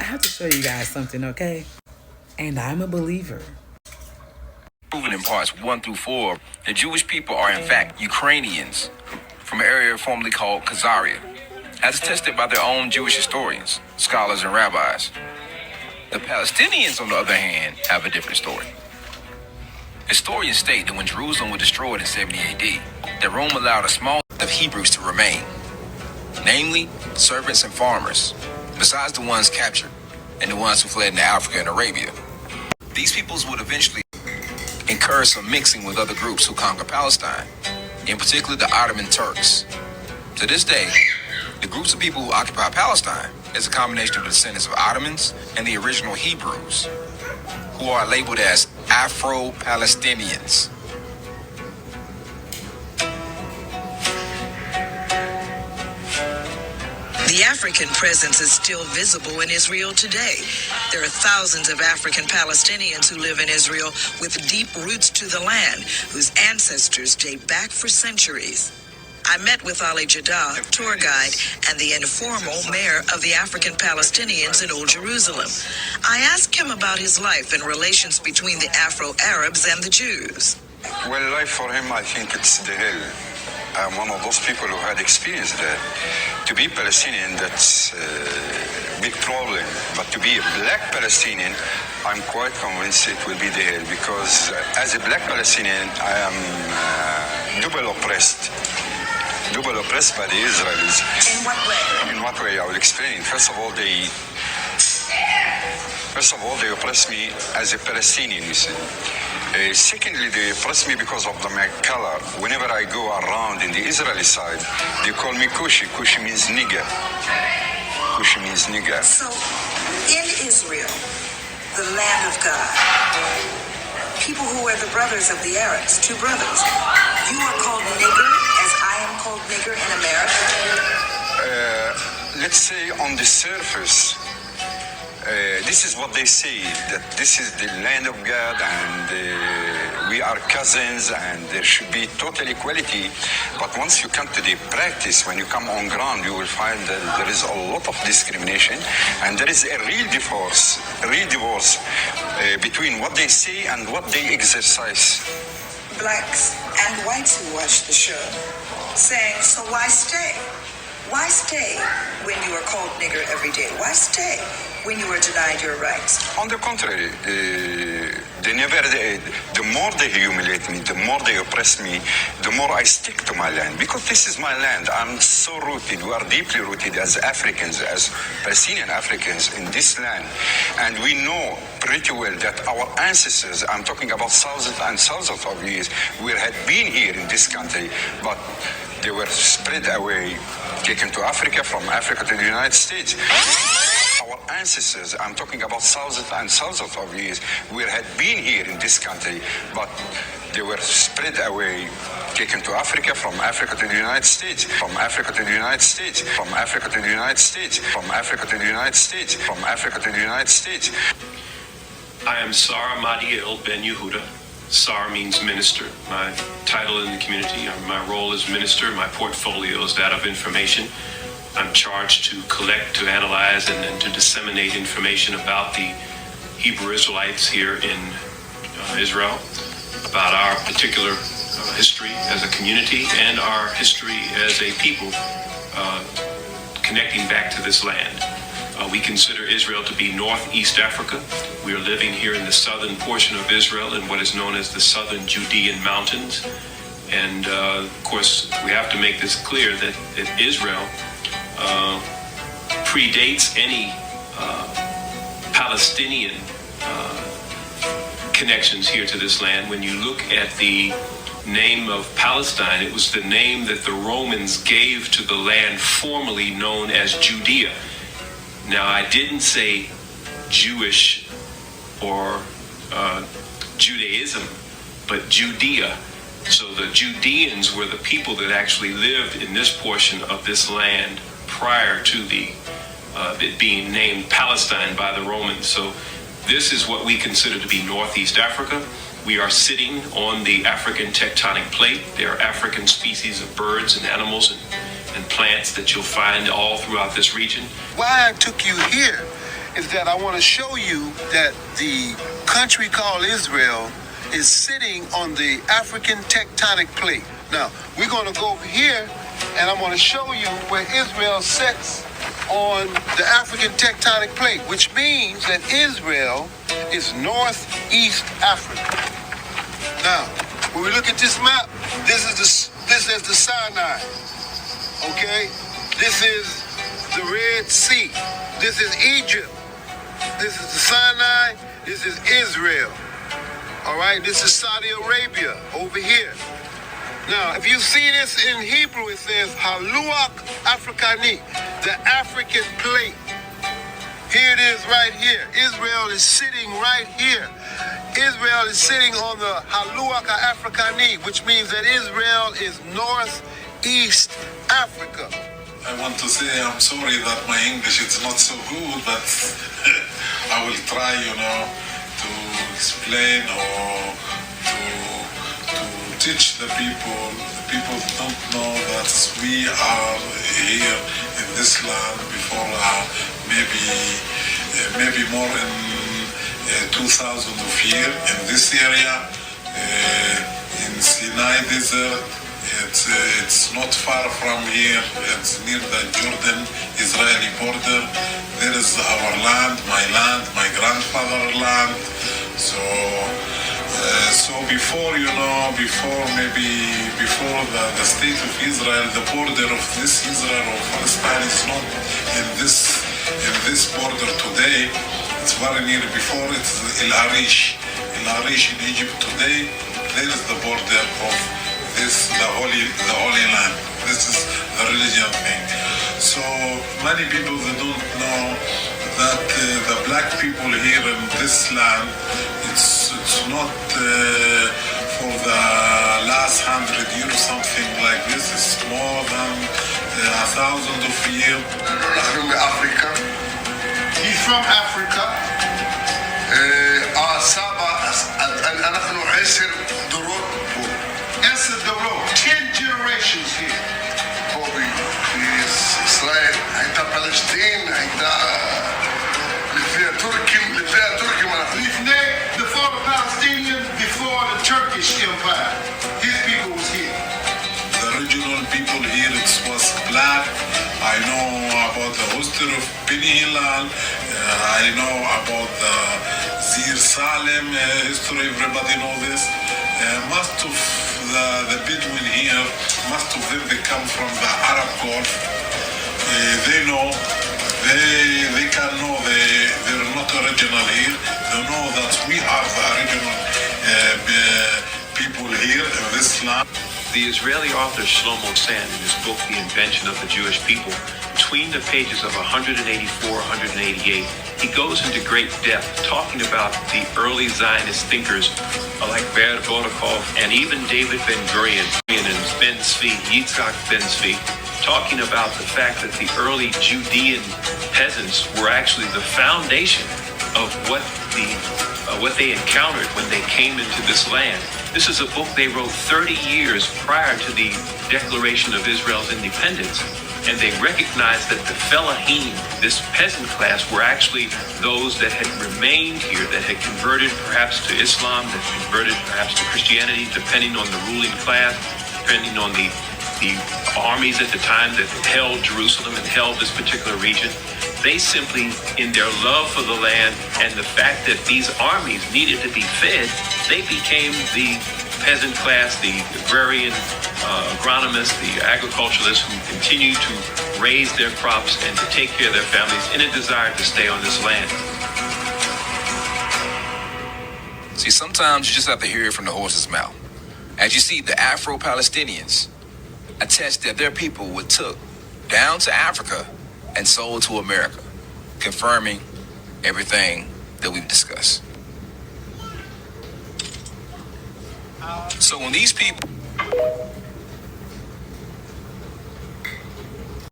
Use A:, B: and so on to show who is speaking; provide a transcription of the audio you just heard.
A: have to show you guys something, okay? And I'm a believer.
B: Proven in parts 1 through 4, the Jewish people are in fact Ukrainians from an area formerly called Khazaria, as attested by their own Jewish historians, scholars, and rabbis. The Palestinians, on the other hand, have a different story. Historians state that when Jerusalem was destroyed in 70 AD, that Rome allowed a small number of Hebrews to remain, namely servants and farmers, besides the ones captured and the ones who fled into Africa and Arabia. These peoples would eventually incur some mixing with other groups who conquered Palestine, in particular the Ottoman Turks. To this day, the groups of people who occupy Palestine is a combination of the descendants of Ottomans and the original Hebrews, who are labeled as Afro-Palestinians.
C: The African presence is still visible in Israel today. There are thousands of African Palestinians who live in Israel with deep roots to the land, whose ancestors date back for centuries. I met with Ali Jaddah, tour guide, and the informal mayor of the African Palestinians in Old Jerusalem. I asked him about his life and relations between the Afro-Arabs and the Jews.
D: Well, life for him, I think it's the hell. I'm one of those people who had experienced that. To be Palestinian, that's a big problem. But to be a black Palestinian, I'm quite convinced it will be the hell, because as a black Palestinian, I am double oppressed by the Israelis.
C: In what way?
D: In what way? I will explain. First of all, they oppress me as a Palestinian, you see. Secondly, they oppress me because of my color. Whenever I go around in the Israeli side, they call me Kushi. Kushi means nigger. Kushi means nigger.
C: So, in Israel, the land of God, people who are the brothers of the Arabs, two brothers, you are called nigger as I am called nigger in America?
D: Let's say on the surface, this is what they say, that this is the land of God and we are cousins and there should be total equality. But once you come to the practice, when you come on ground, you will find that there is a lot of discrimination and there is a real divorce between what they say and what they exercise.
C: Blacks and whites who watch the show saying, so why stay? Why stay when you are called nigger every day? Why stay when you are denied your rights?
D: On the contrary, the more they humiliate me, the more they oppress me, the more I stick to my land. Because this is my land. I'm so rooted. We are deeply rooted as Africans, as Palestinian Africans in this land. And we know pretty well that our ancestors, I'm talking about thousands and thousands of years, we had been here in this country, but they were spread away, taken to Africa, from Africa to the United States. Our ancestors, I'm talking about thousands and thousands of years, we had been here in this country, but they were spread away, taken to Africa, from Africa to the United States, from Africa to the United States, from Africa to the United States, from Africa to the United States, from Africa to the United States.
E: I am Sar Madiel Ben Yehuda. SAR means minister. My title in the community, my role as minister, my portfolio is that of information. I'm charged to collect, to analyze, and then to disseminate information about the Hebrew Israelites here in Israel, about our particular history as a community and our history as a people connecting back to this land. We consider Israel to be Northeast Africa. We are living here in the southern portion of Israel in what is known as the southern Judean mountains. And of course, we have to make this clear that Israel predates any Palestinian connections here to this land. When you look at the name of Palestine, it was the name that the Romans gave to the land formerly known as Judea. Now, I didn't say Jewish or Judaism, but Judea. So the Judeans were the people that actually lived in this portion of this land prior to it being named Palestine by the Romans. So this is what we consider to be Northeast Africa. We are sitting on the African tectonic plate. There are African species of birds and animals and plants that you'll find all throughout this region.
F: Why I took you here is that I want to show you that the country called Israel is sitting on the African tectonic plate. Now, we're going to go over here, and I'm going to show you where Israel sits on the African tectonic plate, which means that Israel is northeast Africa. Now, when we look at this map, this is the Sinai. Okay, this is the Red Sea. This is Egypt. This is the Sinai. This is Israel. All right, this is Saudi Arabia over here. Now, if you see this in Hebrew, it says Haluak Afrikani, the African plate. Here it is right here. Israel is sitting right here. Israel is sitting on the Haluak Afrikani, which means that Israel is northeast Africa.
G: I want to say I'm sorry that my English is not so good, but I will try, to explain or to teach the people. The people don't know that we are here in this land before maybe more than 2,000 of years in this area, in Sinai Desert. It's not far from here. It's near the Jordan-Israeli border. There is our land, my grandfather's land. So before the state of Israel, the border of this Israel or Palestine is not in this border today. It's very near. Before it's El Arish in Egypt today. There is the border of the holy land. This is the religion thing. So many people they don't know that the black people here in this land, it's not for the last 100 years or something like this. It's more than 1,000 of years.
F: From Africa. He's from Africa. نحن 10 دورات 10 generations here. في إسرائيل هيدا فلسطين هيدا اللي فيها تركي before the Palestinians, before the Turkish Empire, his people was here.
G: The original people here was black. I know about the history of Beni Hilal. I know about the Zir Salem history. Everybody know this. Most of the Bedouin here, most of them they come from the Arab Gulf. They know. They can know they're not original here. They know that we are the original people here in this land.
E: The Israeli author Shlomo Sand, in his book, The Invention of the Jewish People, between the pages of 184, 188, he goes into great depth talking about the early Zionist thinkers like Ber Bodakov and even David Ben-Gurion and Ben-Zvi, Yitzhak Ben-Zvi, talking about the fact that the early Judean peasants were actually the foundation of what they encountered when they came into this land. This is a book they wrote 30 years prior to the declaration of Israel's independence, and they recognized that the Fellahin, this peasant class, were actually those that had remained here, that had converted perhaps to Islam, that converted perhaps to Christianity, depending on the ruling class, depending on the armies at the time that held Jerusalem and held this particular region. They simply, in their love for the land and the fact that these armies needed to be fed, they became the peasant class, the agrarian agronomists, the agriculturalists who continue to raise their crops and to take care of their families in a desire to stay on this land.
B: See, sometimes you just have to hear it from the horse's mouth. As you see, the Afro-Palestinians attest that their people were took down to Africa and sold to America, confirming everything that we've discussed. So when these people